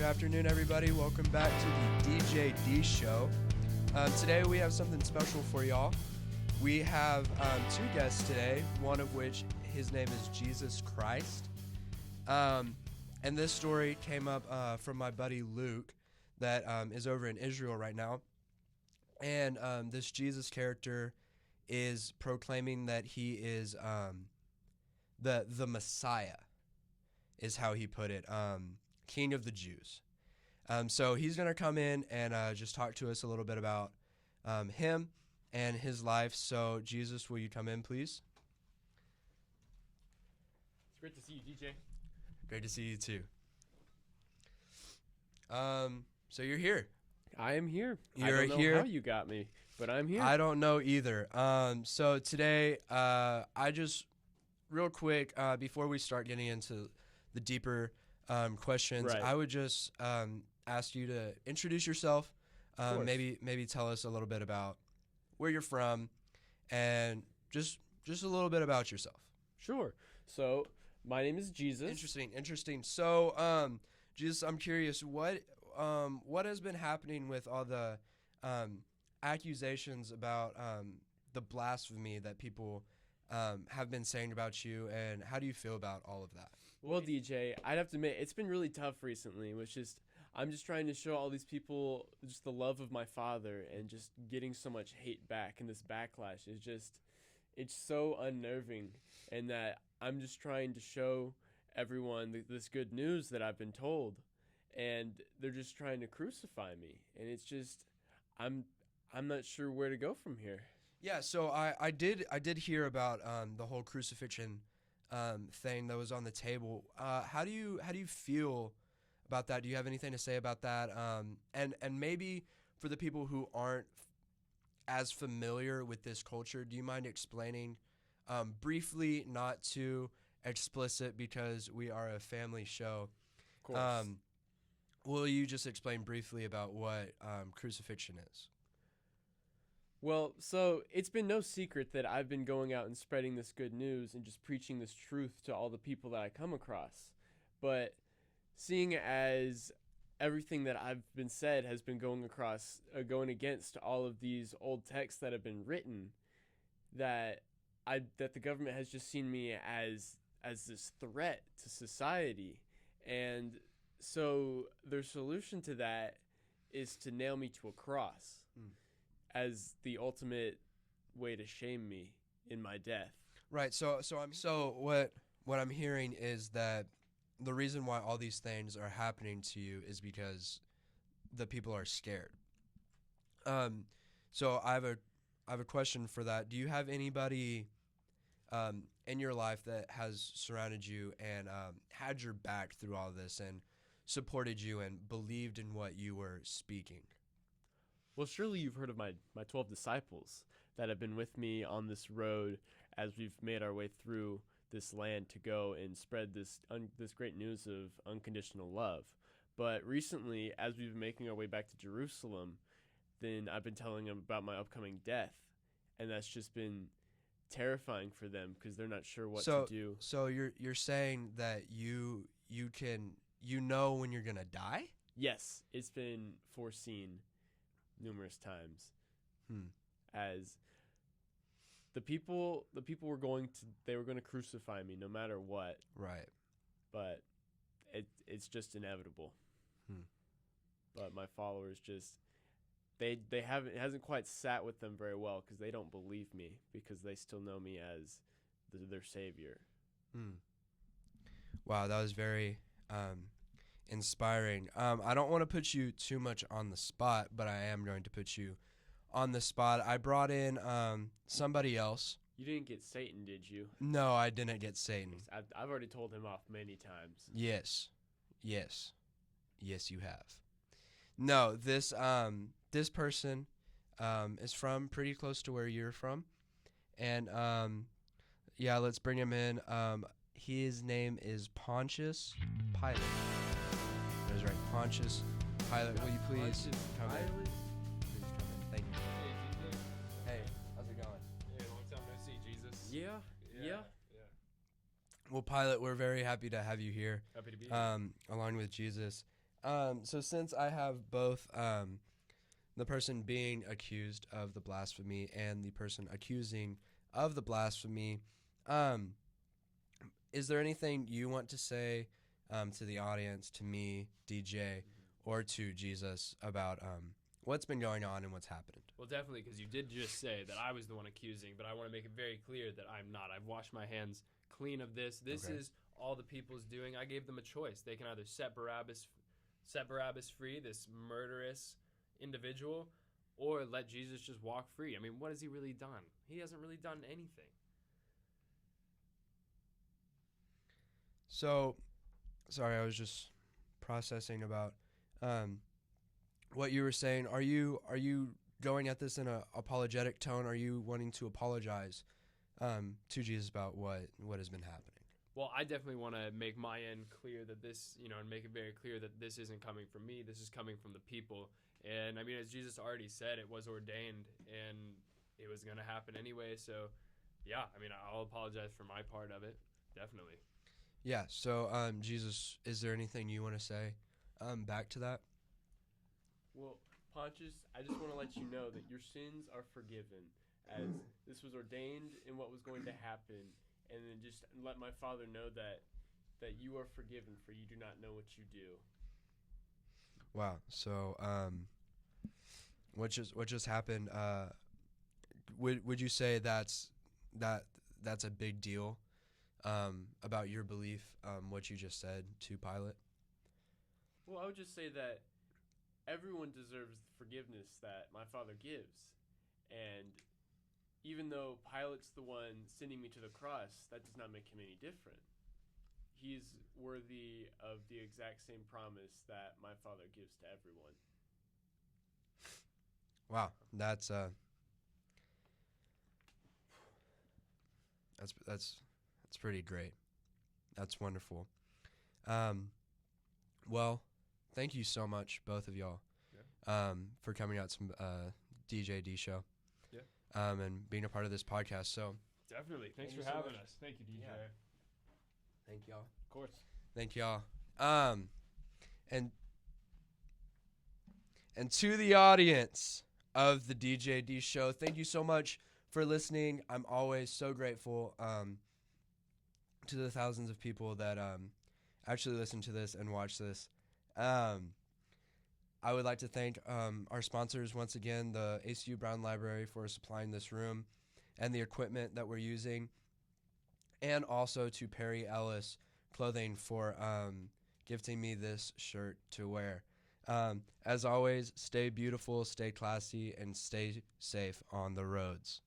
afternoon, everybody. Welcome back to the DJD show. Today we have something special for y'all. We have two guests today, one of which his name is Jesus Christ. And this story came up from my buddy Luke that is over in Israel right now. And this Jesus character is proclaiming that he is the Messiah, is how he put it, King of the Jews. So he's going to come in and just talk to us a little bit about him and his life. So, Jesus, will you come in, please? It's great to see you, DJ. Great to see you, too. So you're here. I am here. You're I don't know how you got me, but I'm here. I don't know either. So today, I just, real quick, before we start getting into the deeper questions, Right. I would just ask you to introduce yourself. course. Maybe tell us a little bit about where you're from, and just a little bit about yourself. Sure. So, my name is Jesus. Interesting. So, Jesus, I'm curious, what has been happening with all the accusations about the blasphemy that people have been saying about you, and how do you feel about all of that? Well, DJ, I'd have to admit, it's been really tough recently, I'm just trying to show all these people just the love of my Father, and just getting so much hate back, and this backlash is it's so unnerving, and that I'm just trying to show everyone this good news that I've been told, and they're just trying to crucify me, and it's just, I'm not sure where to go from here. Yeah, so I did hear about the whole crucifixion thing that was on the table. How do you feel about that? Do you have anything to say about that? And maybe for the people who aren't as familiar with this culture, do you mind explaining briefly, not too explicit because we are a family show? Of course. Will you just explain briefly about what crucifixion is? Well, so it's been no secret that I've been going out and spreading this good news and just preaching this truth to all the people that I come across. But seeing as everything that I've been said has been going against all of these old texts that have been written, that the government has just seen me as this threat to society. And so their solution to that is to nail me to a cross. As the ultimate way to shame me in my death. Right. So what I'm hearing is that the reason why all these things are happening to you is because the people are scared. So I have a question for that. Do you have anybody in your life that has surrounded you and had your back through all this and supported you and believed in what you were speaking? Well, surely you've heard of my 12 disciples that have been with me on this road as we've made our way through this land to go and spread this great news of unconditional love. But recently, as we've been making our way back to Jerusalem, then I've been telling them about my upcoming death, and that's just been terrifying for them because they're not sure what to do. So you're saying that you know when you're gonna die? Yes, it's been foreseen numerous times. As the people were going to crucify me no matter what. Right. But it's just inevitable. But my followers just it hasn't quite sat with them very well because they don't believe me because they still know me as their savior. Wow, that was very inspiring. I don't want to put you too much on the spot, but I am going to put you on the spot. I brought in somebody else. You didn't get Satan, did you? No, I didn't get Satan. I've already told him off many times. Yes, you have. No, this person is from pretty close to where you're from, and yeah, let's bring him in. His name is Pontius Pilate. That is right, Pontius Pilate. Will you please come in? Please come in. Thank you. Hey, how's it going? Hey, long time no see, Jesus. Yeah. Well, Pilate, we're very happy to have you here, Happy to be here. along with Jesus. So since I have both the person being accused of the blasphemy and the person accusing of the blasphemy, is there anything you want to say to the audience, to me, DJ, or to Jesus about what's been going on and what's happened? Well, definitely, because you did just say that I was the one accusing, but I want to make it very clear that I'm not. I've washed my hands clean of this. This Okay. is all the people's doing. I gave them a choice. They can either set Barabbas free, this murderous individual, or let Jesus just walk free. I mean, what has he really done? He hasn't really done anything. So, sorry, I was just processing about what you were saying. Are you going at this in a apologetic tone? Are you wanting to apologize to Jesus about what has been happening? Well, I definitely want to make my end clear that this, and make it very clear that this isn't coming from me. This is coming from the people. And I mean, as Jesus already said, it was ordained and it was going to happen anyway. So, yeah, I mean, I'll apologize for my part of it. Definitely. Yeah. So, Jesus, is there anything you want to say back to that? Well, Pontius, I just want to let you know that your sins are forgiven, as this was ordained in what was going to happen, and then just let my Father know that you are forgiven, for you do not know what you do. Wow. So, what just happened? Would you say that's a big deal about your belief? What you just said to Pilate? Well, I would just say that everyone deserves the forgiveness that my Father gives, and even though Pilate's the one sending me to the cross, that does not make him any different. He's worthy of the exact same promise that my Father gives to everyone. Wow, that's pretty great. That's wonderful. Well, thank you so much, both of y'all, for coming out to DJ D show. Yeah. And being a part of this podcast. So Definitely. Thanks Thank for you so having much. us. Thank you, DJ. Yeah. Thank y'all. Of course. Thank y'all. And to the audience of the DJ D show, thank you so much for listening. I'm always so grateful to the thousands of people that actually listen to this and watch this. I would like to thank our sponsors once again, the ACU Brown Library, for supplying this room and the equipment that we're using, and also to Perry Ellis Clothing for gifting me this shirt to wear. As always, stay beautiful, stay classy, and stay safe on the roads.